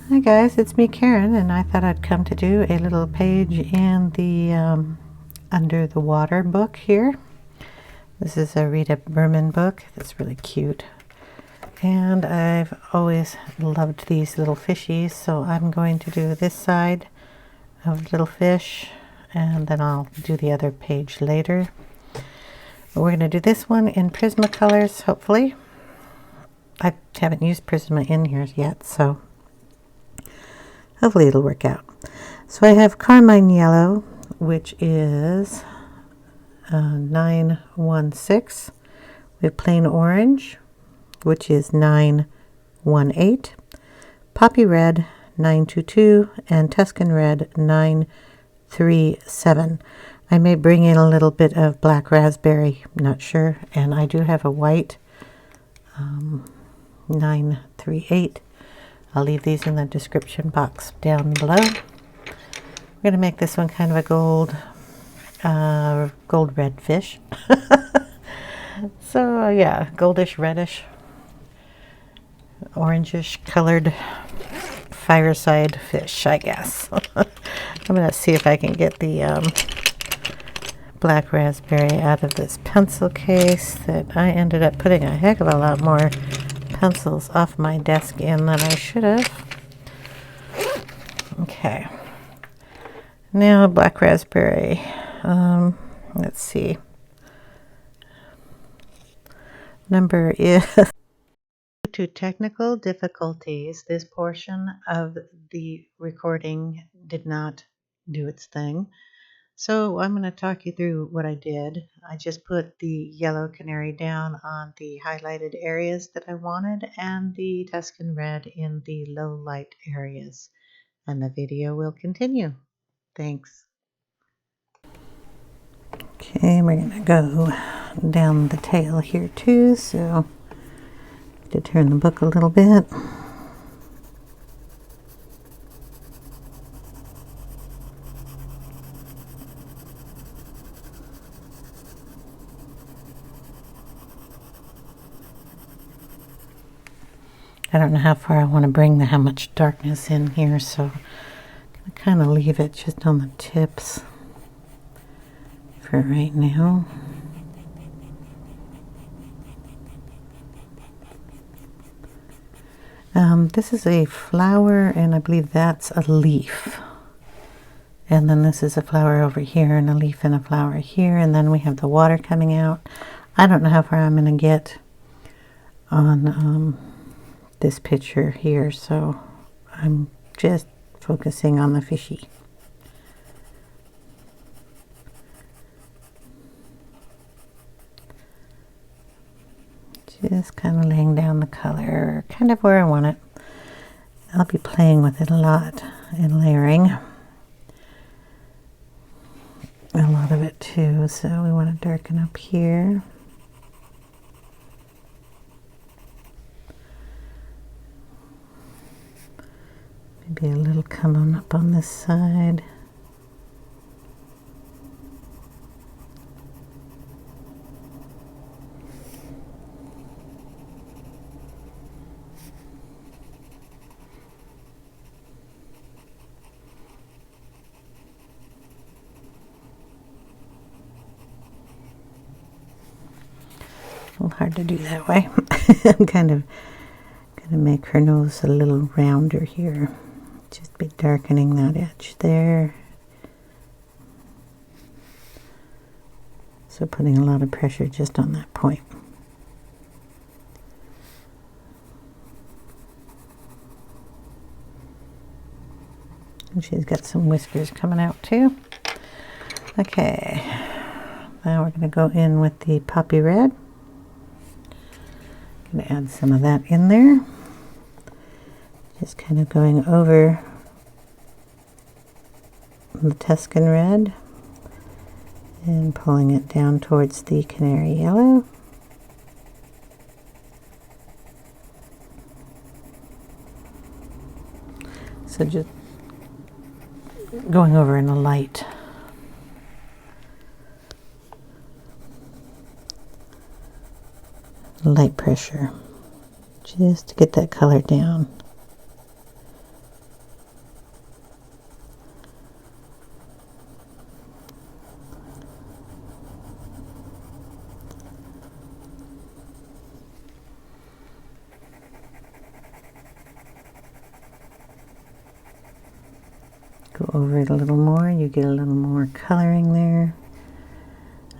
Hi guys, it's me Karen, and I thought I'd come to do a little page in the Under the Water book here. This is a Rita Berman book that's really cute, and I've always loved these little fishies, so I'm going to do this side of little fish, and then I'll do the other page later. But we're going to do this one in Prismacolors, hopefully. I haven't used Prisma in here yet, so hopefully it'll work out. So I have Carmine Yellow, which is 916. We have Plain Orange, which is 918. Poppy Red, 922. And Tuscan Red, 937. I may bring in a little bit of black raspberry, not sure. And I do have a white, 938. I'll leave these in the description box down below. We're going to make this one kind of a gold red fish. So yeah, goldish, reddish, orangish colored fireside fish, I guess. I'm going to see if I can get the black raspberry out of this pencil case that I ended up putting a heck of a lot more pencils off my desk in than I should have. Okay, now black raspberry. Let's see, number is due to technical difficulties. This portion of the recording did not do its thing, so I'm going to talk you through what I did. I just put the yellow canary down on the highlighted areas that I wanted and the Tuscan Red in the low light areas. And the video will continue. Thanks. Okay, we're going to go down the tail here too, so to turn the book a little bit. I don't know how far I want to bring how much darkness in here, so I'm going to kind of leave it just on the tips for right now. This is a flower, and I believe that's a leaf. And then this is a flower over here, and a leaf and a flower here, and then we have the water coming out. I don't know how far I'm going to get on this picture here, so I'm just focusing on the fishy. Just kind of laying down the color, kind of where I want it. I'll be playing with it a lot and layering a lot of it too, so we want to darken up here. Maybe a little come on up on this side. A little hard to do that way. I'm kind of going to make her nose a little rounder here. Just be darkening that edge there. So putting a lot of pressure just on that point. And she's got some whiskers coming out too. Okay, now we're going to go in with the Poppy Red. Going to add some of that in there. Just kind of going over the Tuscan Red and pulling it down towards the Canary Yellow. So just going over in a light pressure just to get that color down. over it a little more, you get a little more coloring there.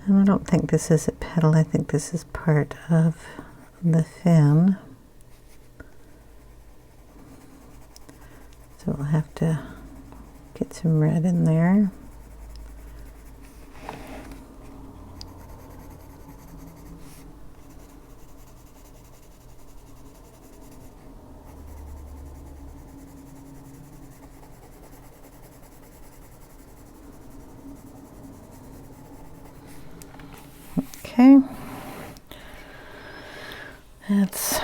And I don't think this is a petal, I think this is part of the fin. So we'll have to get some red in there. Okay, let's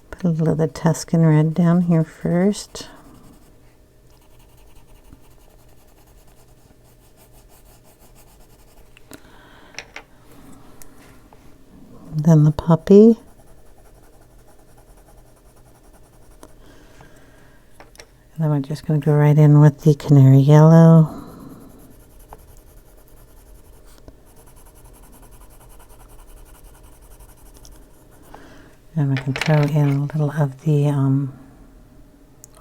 put a little of the Tuscan Red down here first. Then the puppy. And then we're just going to go right in with the Canary Yellow. And we can throw in a little of the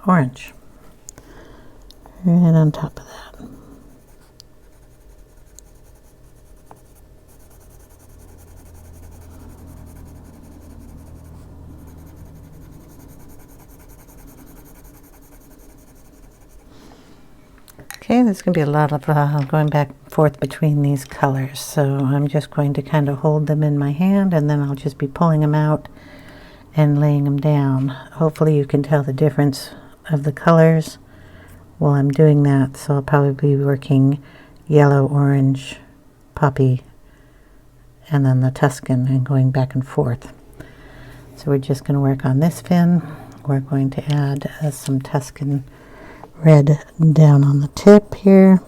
orange right on top of that. Okay, there's going to be a lot of going back and forth between these colors, so I'm just going to kind of hold them in my hand, and then I'll just be pulling them out and laying them down. Hopefully you can tell the difference of the colors while I'm doing that. So I'll probably be working yellow, orange, poppy, and then the Tuscan, and going back and forth. So we're just going to work on this fin. We're going to add some Tuscan Red down on the tip here.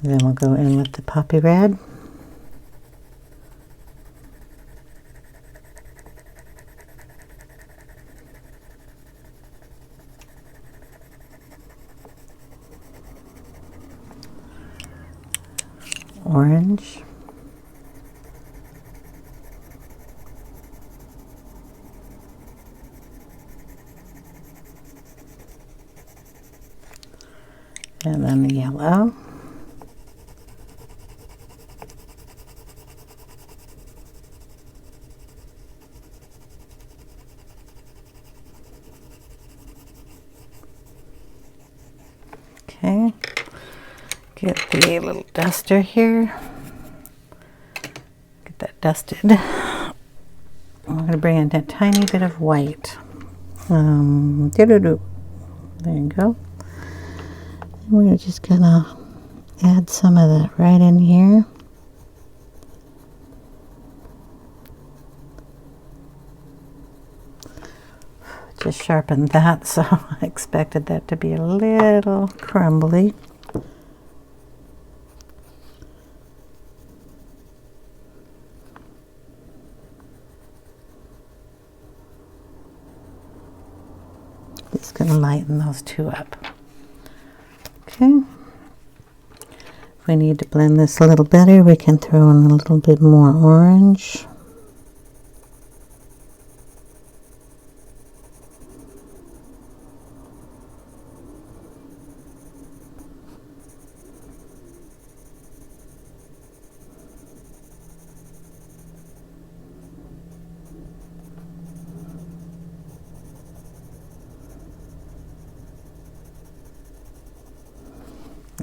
Then we'll go in with the poppy red. Orange. And then the yellow. Okay, get the little duster here, get that dusted. I'm going to bring in a tiny bit of white. There you go. And we're just going to add some of that right in here. Just sharpened that, so I expected that to be a little crumbly. Just going to lighten those two up. Okay. If we need to blend this a little better, we can throw in a little bit more orange.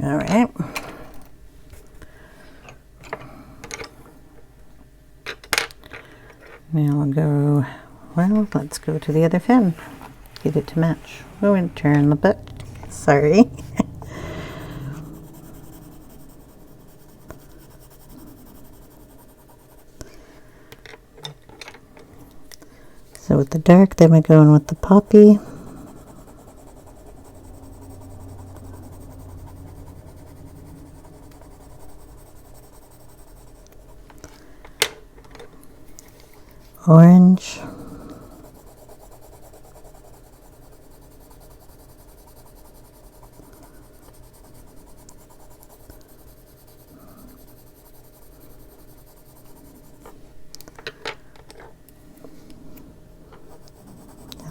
All right. Now we'll go, well, let's go to the other fin. Get it to match. Oh, and turn the book. Sorry. So with the dark, then we go in with the poppy. Orange.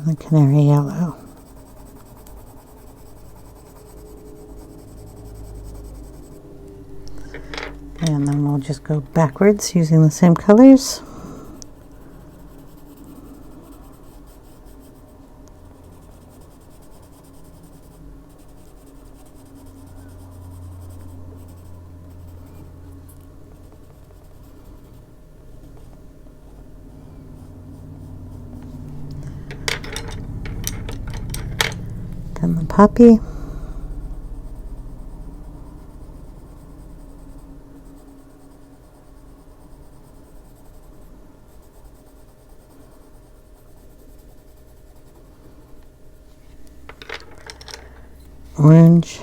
the Canary Yellow. And then we'll just go backwards using the same colors. Then the poppy. Orange.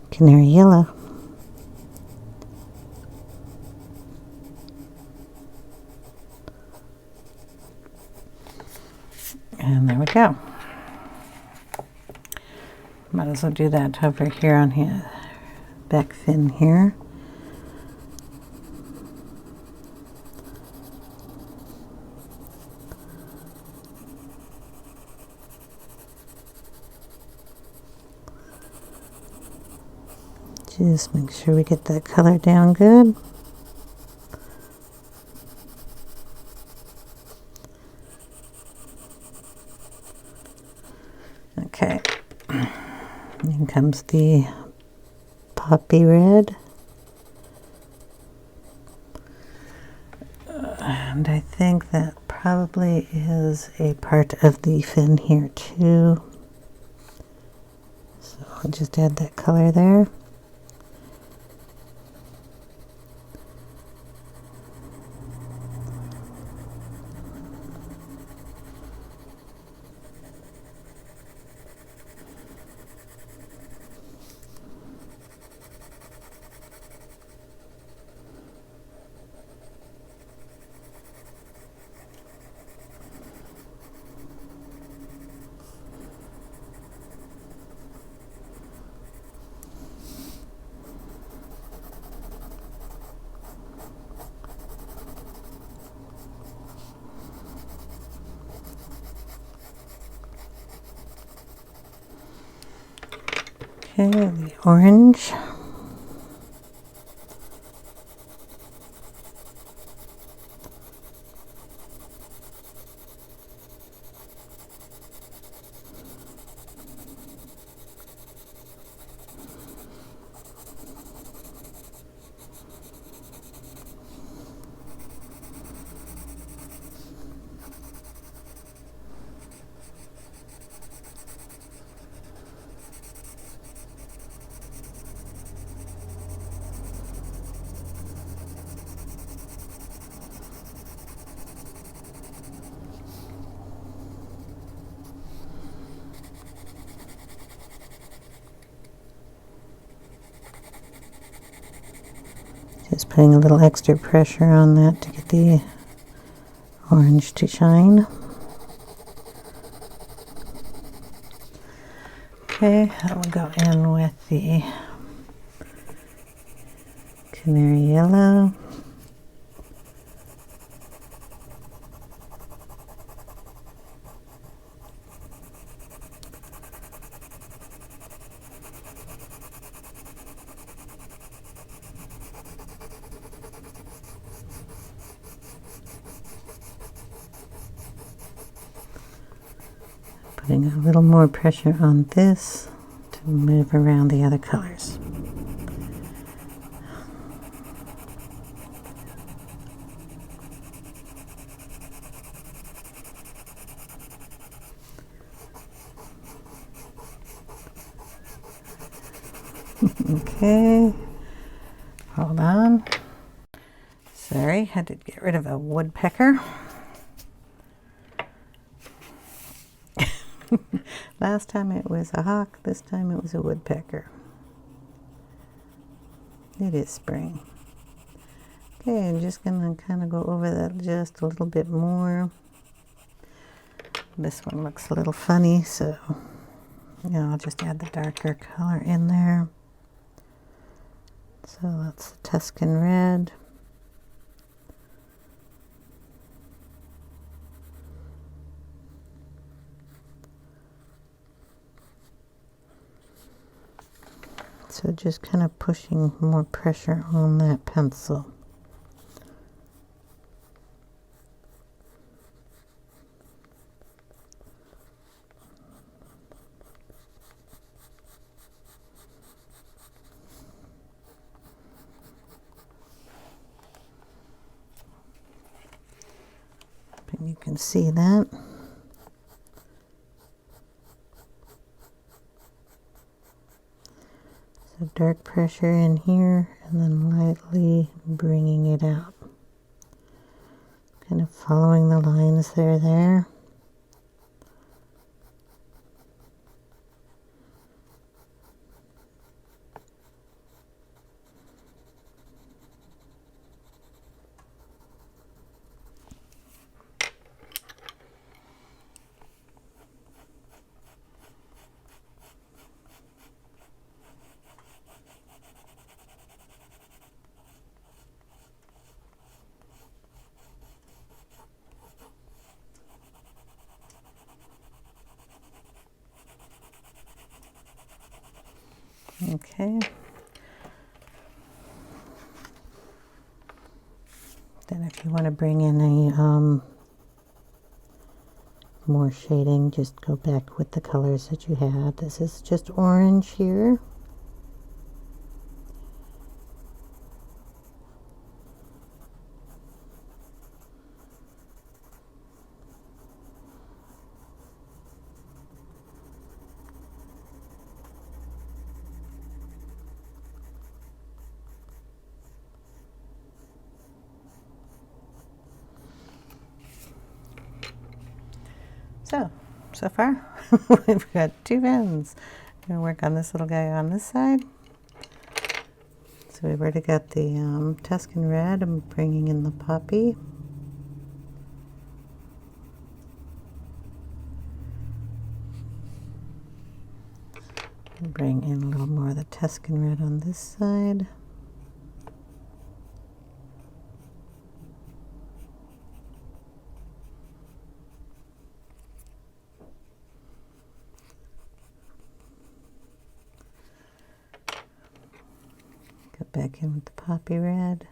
Canary Yellow. And there we go. Might as well do that over here on his back fin here. Just make sure we get that color down good. Okay. Then comes the poppy red. And I think that probably is a part of the fin here too. So I'll just add that color there. Okay, the orange. Just putting a little extra pressure on that to get the orange to shine. Okay, I will go in with the Canary Yellow. Putting a little more pressure on this to move around the other colors. Okay, hold on. Sorry, had to get rid of a woodpecker. Last time it was a hawk, this time it was a woodpecker. It is spring. Okay, I'm just going to kind of go over that just a little bit more. This one looks a little funny, so I'll just add the darker color in there. So that's the Tuscan Red. So just kind of pushing more pressure on that pencil. And you can see that. So dark pressure in here and then lightly bringing it out. Kind of following the lines there. Okay. Then if you want to bring in a more shading, just go back with the colors that you had. This is just orange here. So far, we've got two pens. I'm going to work on this little guy on this side. So we've already got the Tuscan Red. I'm bringing in the poppy. Bring in a little more of the Tuscan Red on this side. Go back in with the poppy red.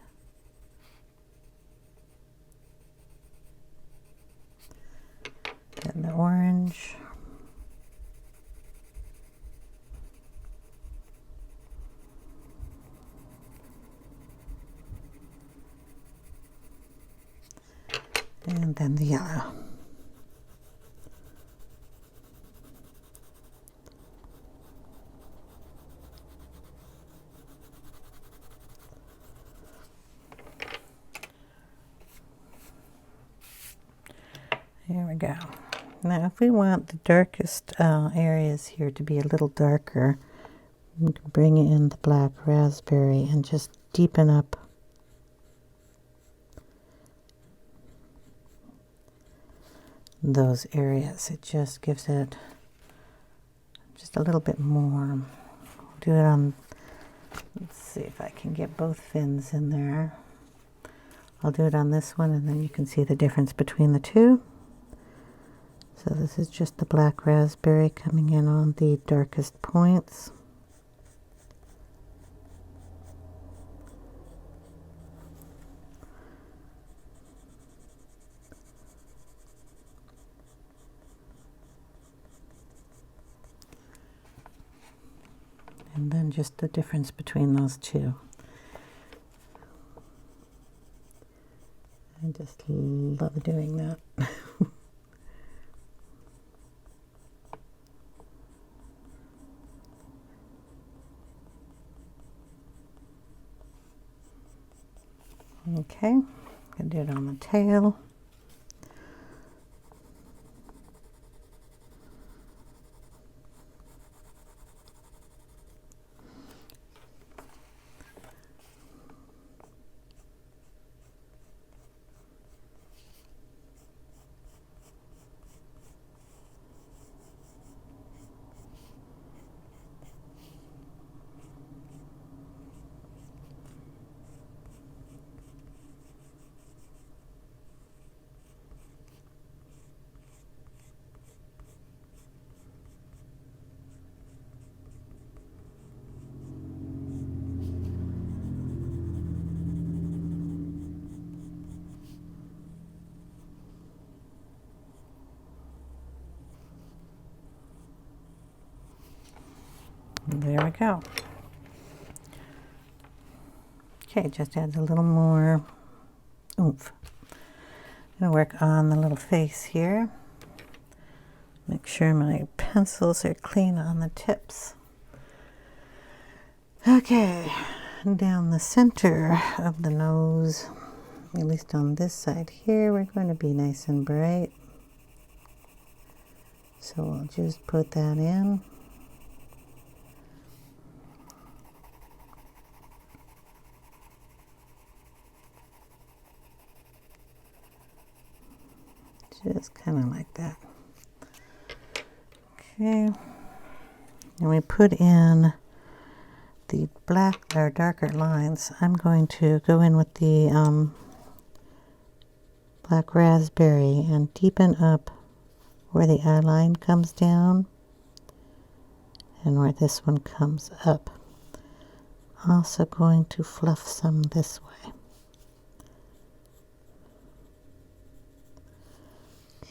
And the orange. And then the yellow. There we go. Now if we want the darkest areas here to be a little darker, we can bring in the black raspberry and just deepen up those areas. It just gives it just a little bit more. I'll do it on, let's see if I can get both fins in there. I'll do it on this one and then you can see the difference between the two. So this is just the black raspberry coming in on the darkest points. And then just the difference between those two. I just love doing that. Okay, I'm going to do it on the tail. There we go. Okay, just adds a little more oomph. I'm going to work on the little face here. Make sure my pencils are clean on the tips. Okay, down the center of the nose, at least on this side here, we're going to be nice and bright. So we'll just put that in. Just kind of like that. Okay, and we put in the black or darker lines. I'm going to go in with the black raspberry and deepen up where the eye line comes down and where this one comes up. Also going to fluff some this way.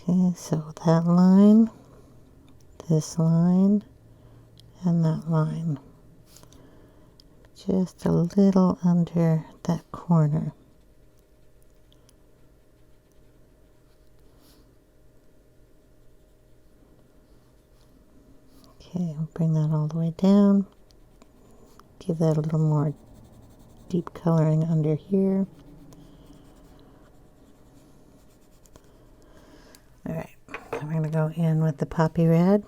Okay, so that line, this line, and that line. Just a little under that corner. Okay, I'll bring that all the way down. Give that a little more deep coloring under here. Alright, I'm going to go in with the poppy red.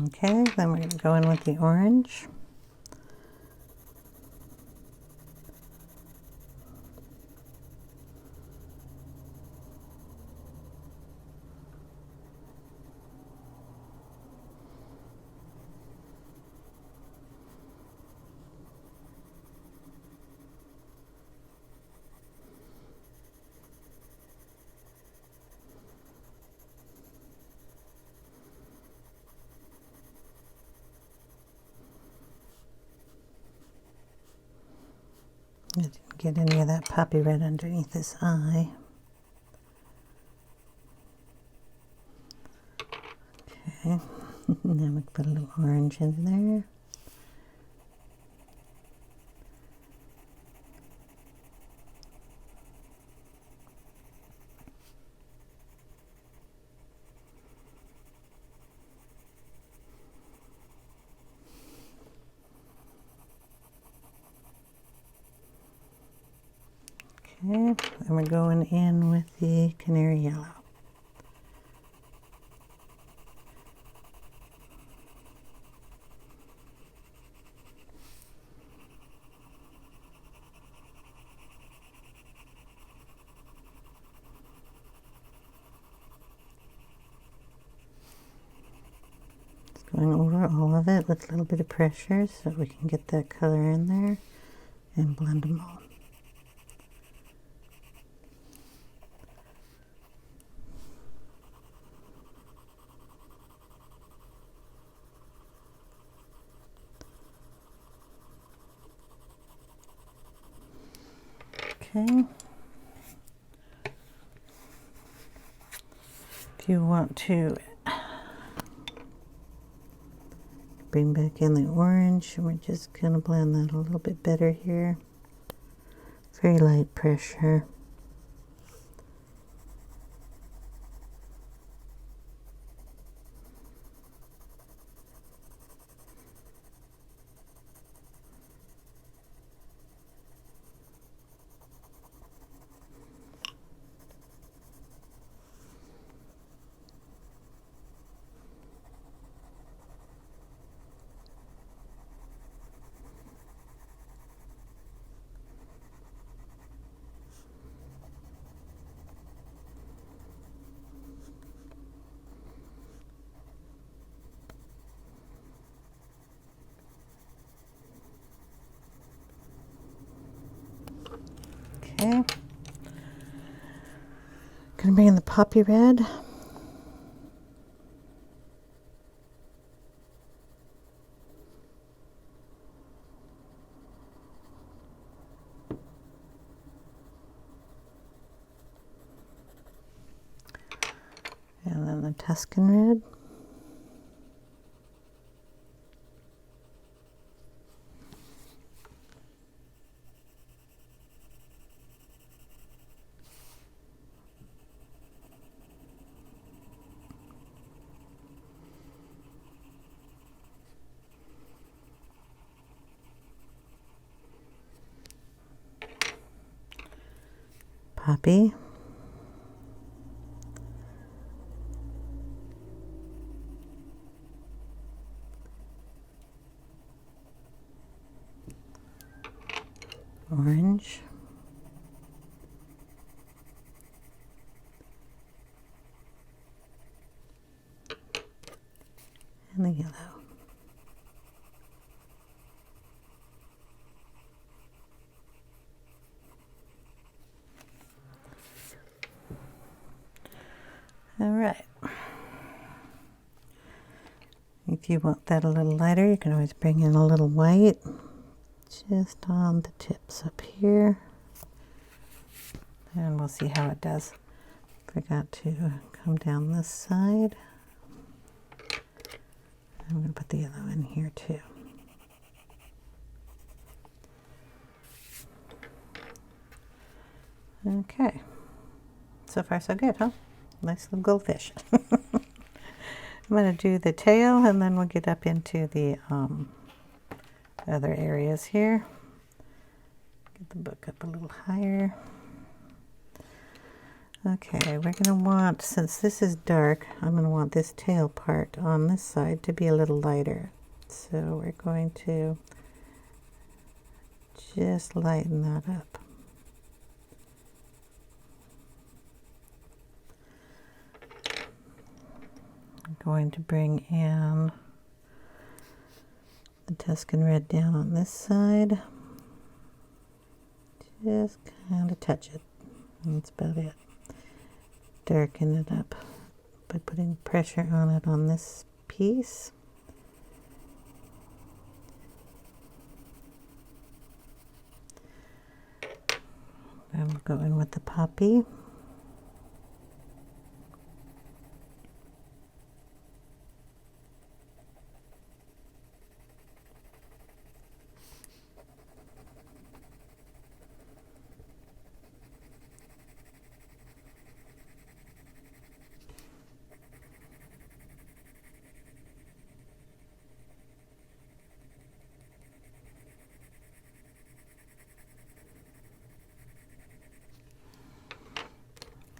Okay, then we're going to go in with the orange. I didn't get any of that poppy red underneath this eye. Okay, now we put a little orange in there. Okay, and we're going in with the Canary Yellow. Just going over all of it with a little bit of pressure so we can get that color in there and blend them all. Okay. If you want to bring back in the orange, we're just going to blend that a little bit better here. Very light pressure. Okay. Gonna bring in the poppy red. And then the Tuscan Red. Poppy. Orange. And the yellow. All right. If you want that a little lighter, you can always bring in a little white just on the tips up here. And we'll see how it does. Forgot to come down this side. I'm going to put the yellow in here too. Okay. So far so good, huh? Nice little goldfish. I'm going to do the tail and then we'll get up into the other areas here. Get the book up a little higher. Okay, we're going to want, since this is dark, I'm going to want this tail part on this side to be a little lighter. So we're going to just lighten that up. I'm going to bring in the Tuscan Red down on this side. Just kind of touch it. That's about it. Darken it up by putting pressure on it on this piece. Then we'll go in with the poppy.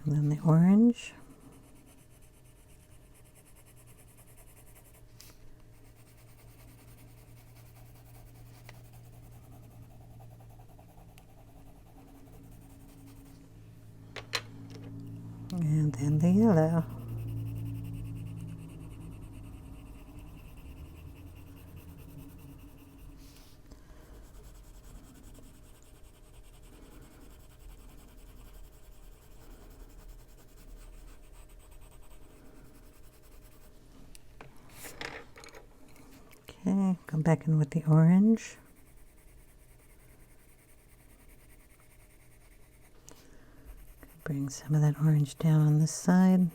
And then the orange. And then the yellow. Okay, come back in with the orange. Bring some of that orange down on this side.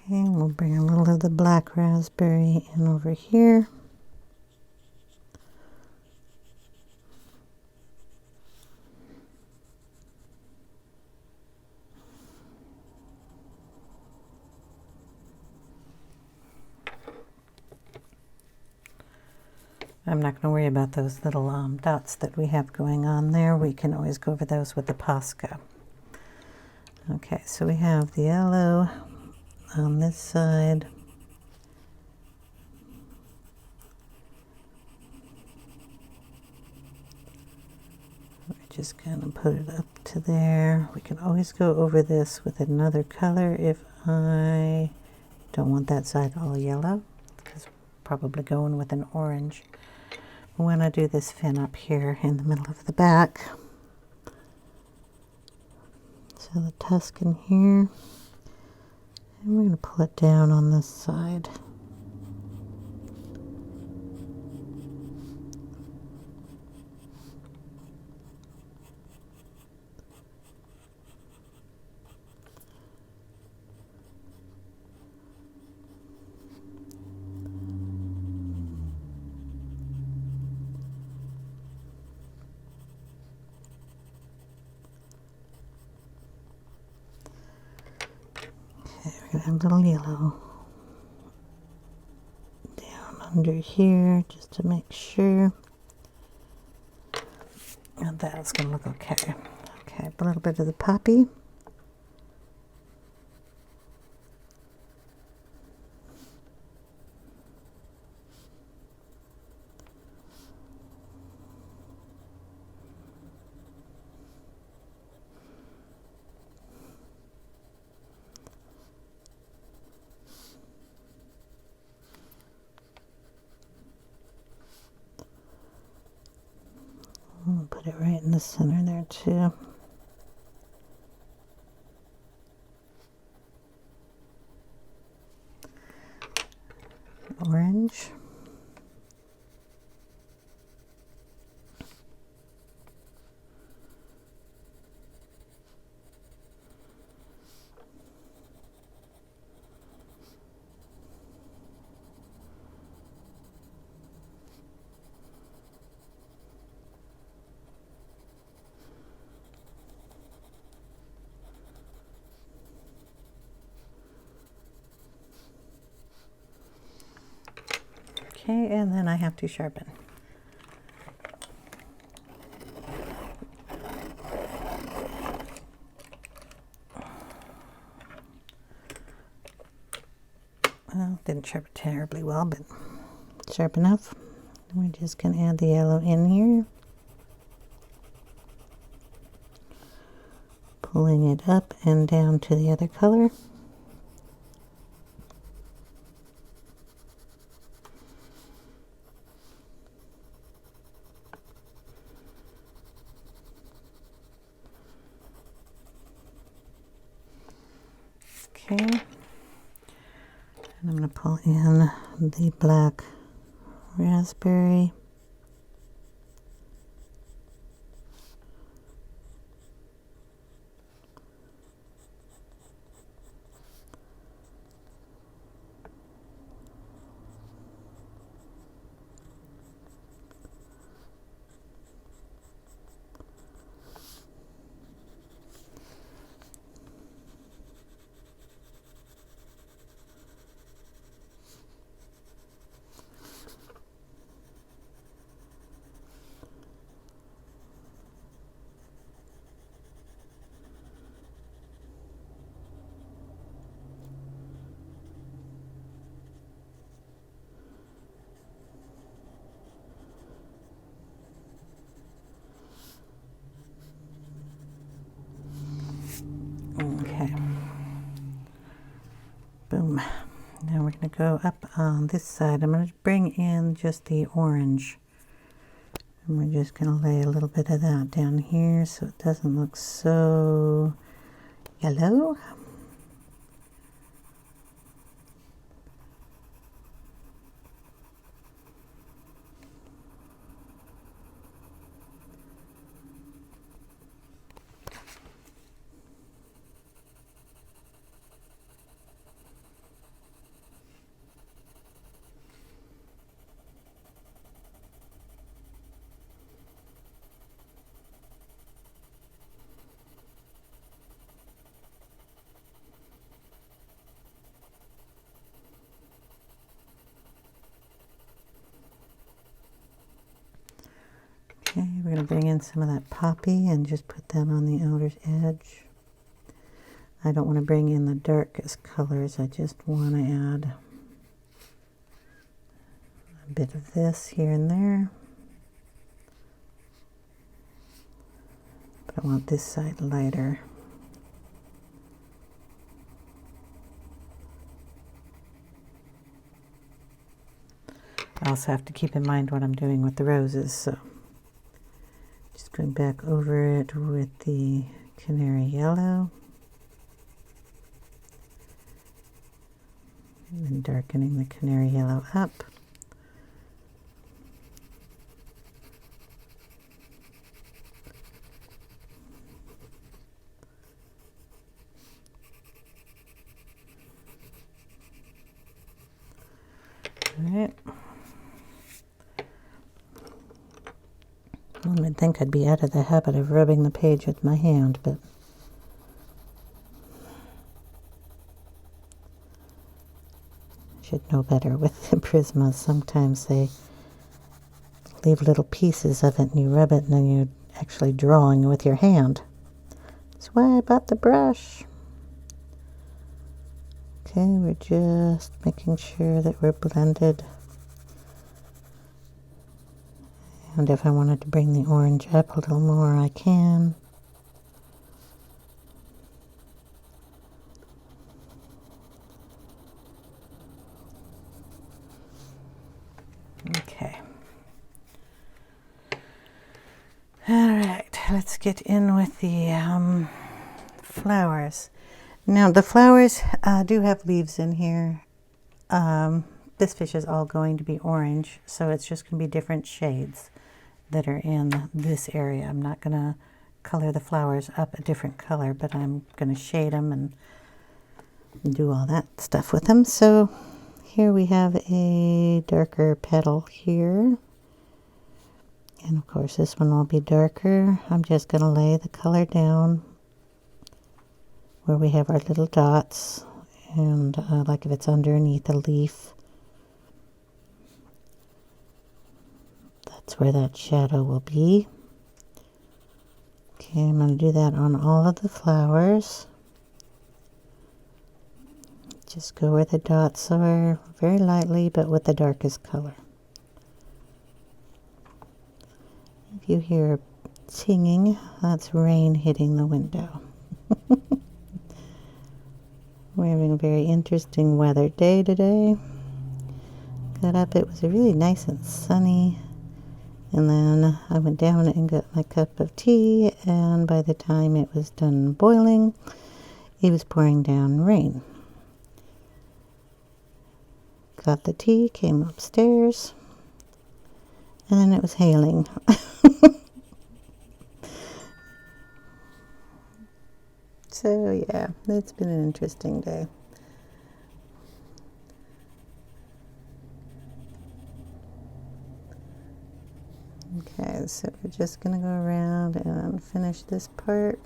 Okay, we'll bring a little of the black raspberry in over here. I'm not going to worry about those little dots that we have going on there. We can always go over those with the Posca. Okay, so we have the yellow on this side. just kind of put it up to there. We can always go over this with another color if I don't want that side all yellow, because we're probably going with an orange. When I do this fin up here in the middle of the back, so the Tuscan here, and we're going to pull it down on this side. We're going to have a little yellow down under here just to make sure. And that's going to look okay. Okay, a little bit of the poppy. I'll put it right in the center there too. Orange. Okay, and then I have to sharpen. Well, didn't sharpen terribly well, but sharp enough. We're just going to add the yellow in here. Pulling it up and down to the other color. Okay, and I'm going to pull in the black raspberry. Okay. Boom. Now we're going to go up on this side. I'm going to bring in just the orange. And we're just going to lay a little bit of that down here so it doesn't look so yellow. Okay, we're going to bring in some of that poppy and just put that on the outer edge. I don't want to bring in the darkest colors, I just want to add a bit of this here and there. I want this side lighter. I also have to keep in mind what I'm doing with the roses, so just going back over it with the Canary Yellow and then darkening the Canary Yellow up. All right. One would think I'd be out of the habit of rubbing the page with my hand, but I should know better with the Prismas. Sometimes they leave little pieces of it and you rub it and then you're actually drawing with your hand. That's why I bought the brush. Okay, we're just making sure that we're blended. And if I wanted to bring the orange up a little more, I can. Okay. All right, let's get in with the flowers. Now the flowers do have leaves in here. This fish is all going to be orange, so it's just going to be different shades that are in this area. I'm not going to color the flowers up a different color, but I'm going to shade them and do all that stuff with them. So here we have a darker petal here. And of course this one will be darker. I'm just going to lay the color down where we have our little dots, and like if it's underneath a leaf, that's where that shadow will be. Okay, I'm going to do that on all of the flowers. Just go where the dots are, very lightly, but with the darkest color. If you hear singing, that's rain hitting the window. We're having a very interesting weather day today. Got up, it was really nice and sunny. And then I went down and got my cup of tea, and by the time it was done boiling, it was pouring down rain. Got the tea, came upstairs, and then it was hailing. So yeah, it's been an interesting day. Okay, so we're just going to go around and finish this part.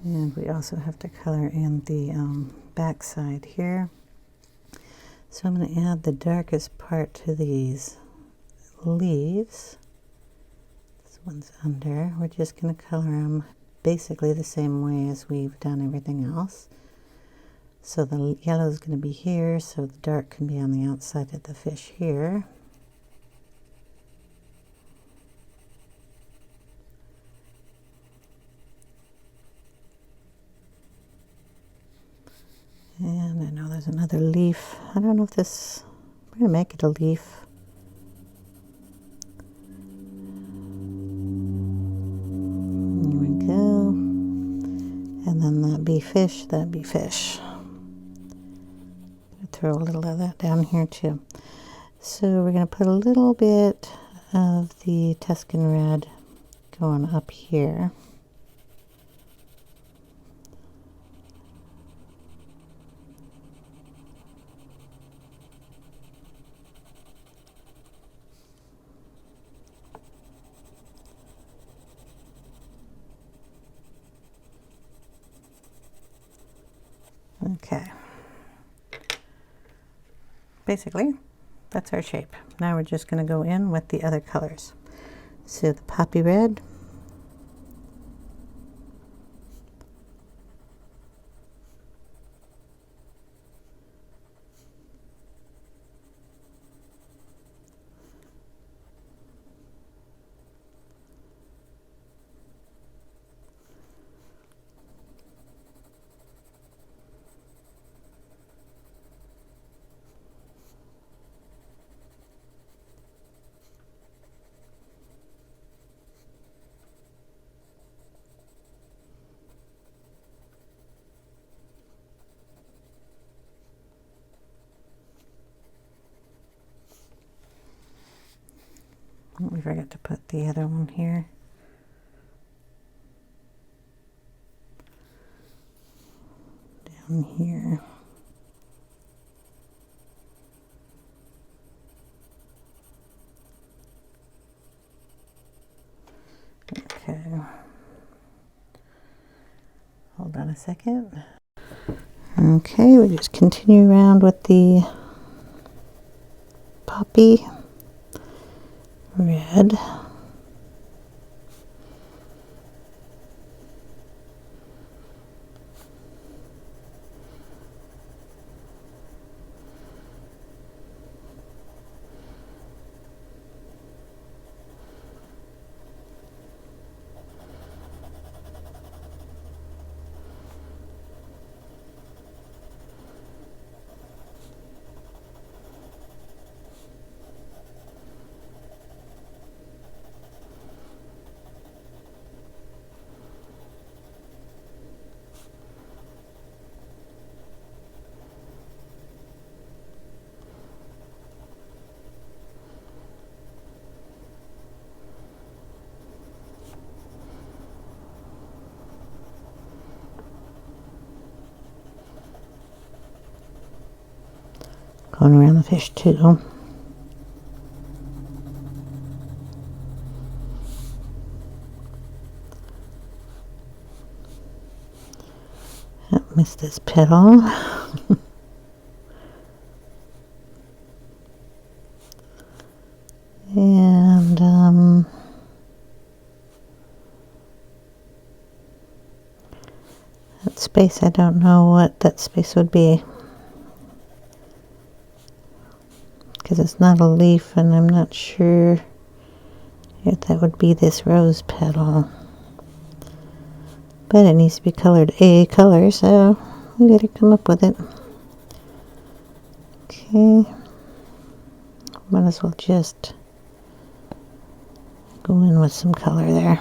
And we also have to color in the back side here. So I'm going to add the darkest part to these leaves. This one's under. We're just going to color them basically the same way as we've done everything else. So the yellow is going to be here, so the dark can be on the outside of the fish here. And I know there's another leaf. I don't know if this, I'm going to make it a leaf. Here we go. And then that be fish, that be fish. Throw a little of that down here too. So we're going to put a little bit of the Tuscan Red going up here. Okay. Basically, that's our shape. Now we're just going to go in with the other colors. So the poppy red, we forgot to put the other one here. Down here. Okay. Hold on a second. Okay, we just continue around with the poppy red. Going around the fish too. Missed this petal. And that space, I don't know what that space would be, because it's not a leaf and I'm not sure if that would be this rose petal. But it needs to be colored a color, so we gotta come up with it. Okay. Might as well just go in with some color there.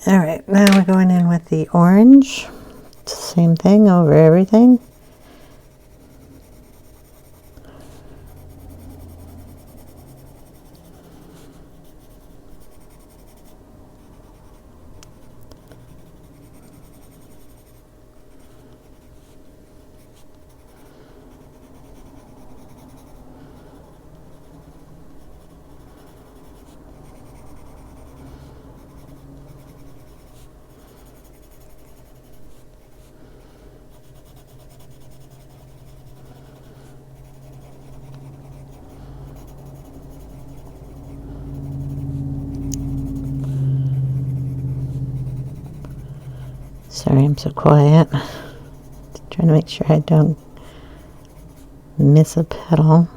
Alright, now we're going in with the orange. It's the same thing over everything. Sorry, I'm so quiet. Trying to make sure I don't miss a petal.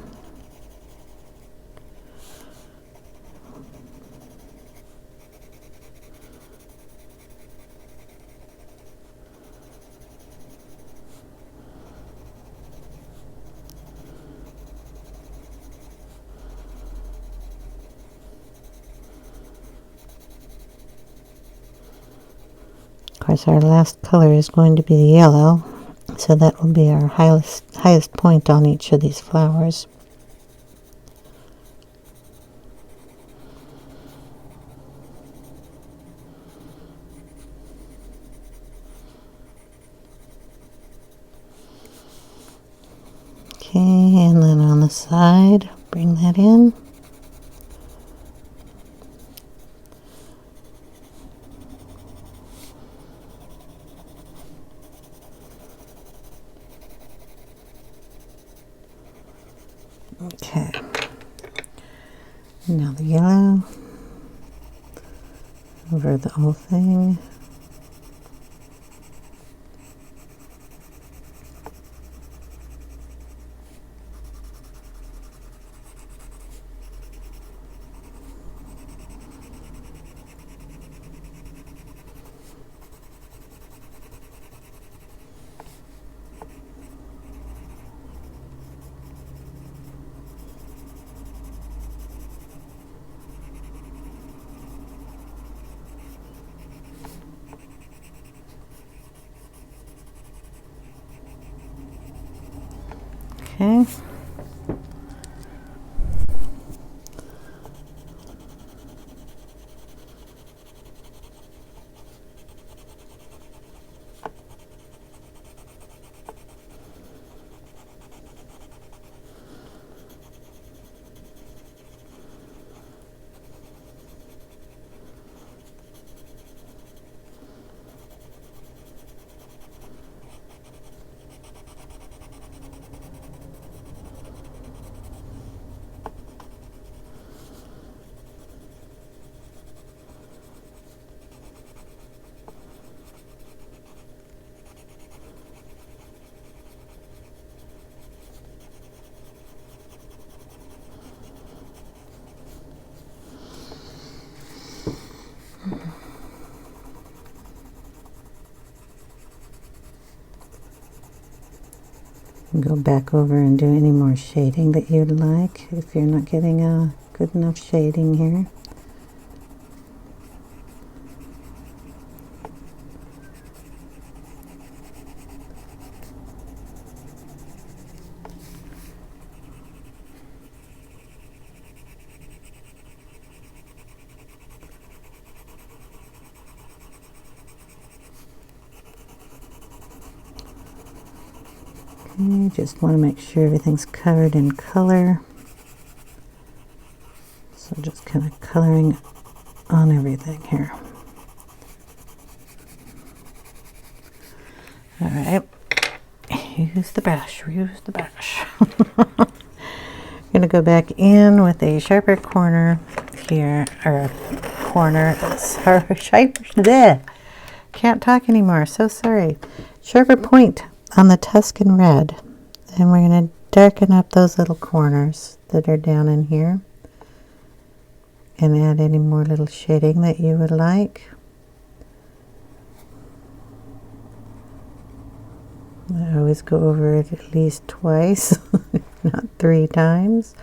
Of course, our last color is going to be the yellow, so that will be our highest point on each of these flowers. Okay, and then on the side, bring that in. Okay. Now the yellow over the whole thing. Okay. Go back over and do any more shading that you'd like if you're not getting a good enough shading here. Okay, just want to make sure everything's covered in color. So just kind of coloring on everything here. All right, use the brush, use the brush. I'm going to go back in with a sharper corner here, or corner, sharper, there. Can't talk anymore, so sorry. Sharper point on the Tuscan Red, and we're going to darken up those little corners that are down in here and add any more little shading that you would like. I always go over it at least twice, if not 3 times.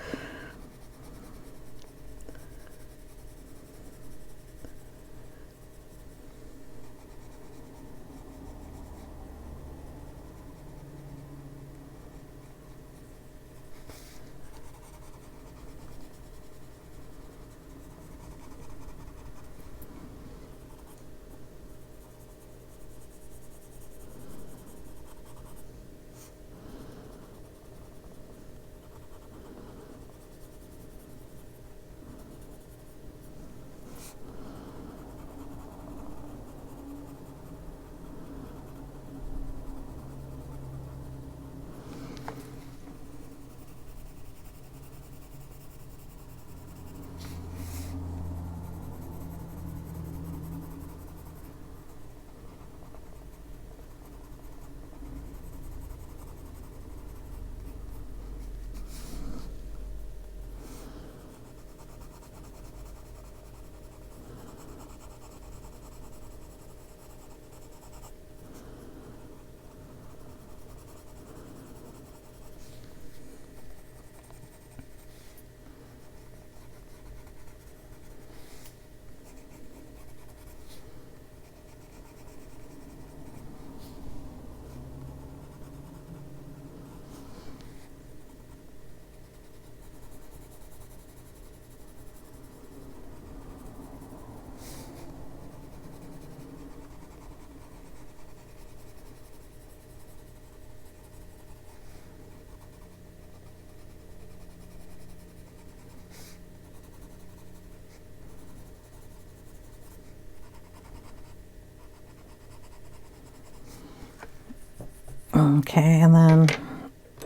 Okay, and then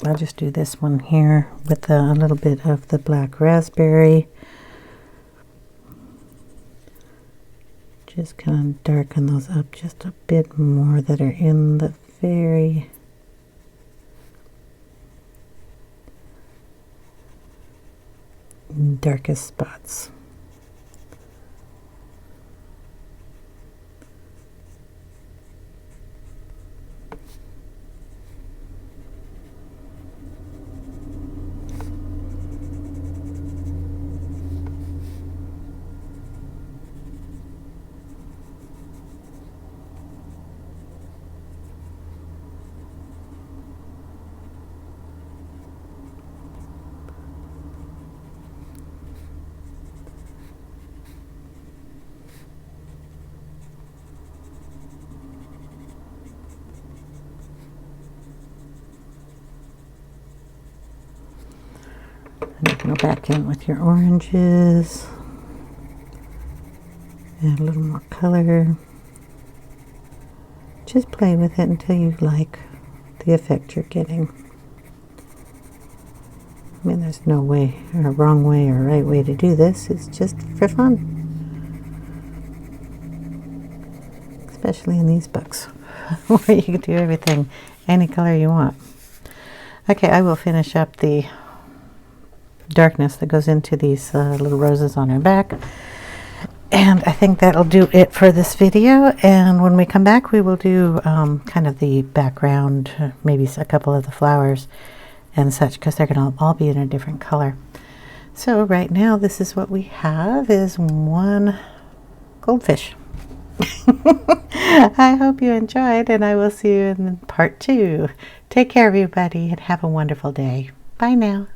I'll just do this one here with a little bit of the black raspberry. Just kind of darken those up just a bit more that are in the very darkest spots. And you can go back in with your oranges. Add a little more color. Just play with it until you like the effect you're getting. I mean, there's no way or a wrong way or right way to do this. It's just for fun. Especially in these books where you can do everything, any color you want. Okay, I will finish up the darkness that goes into these little roses on her back. And I think that'll do it for this video. And when we come back, we will do kind of the background, maybe a couple of the flowers and such, because they're going to all be in a different color. So right now, this is what we have, is one goldfish. I hope you enjoyed, and I will see you in part 2. Take care, everybody, and have a wonderful day. Bye now.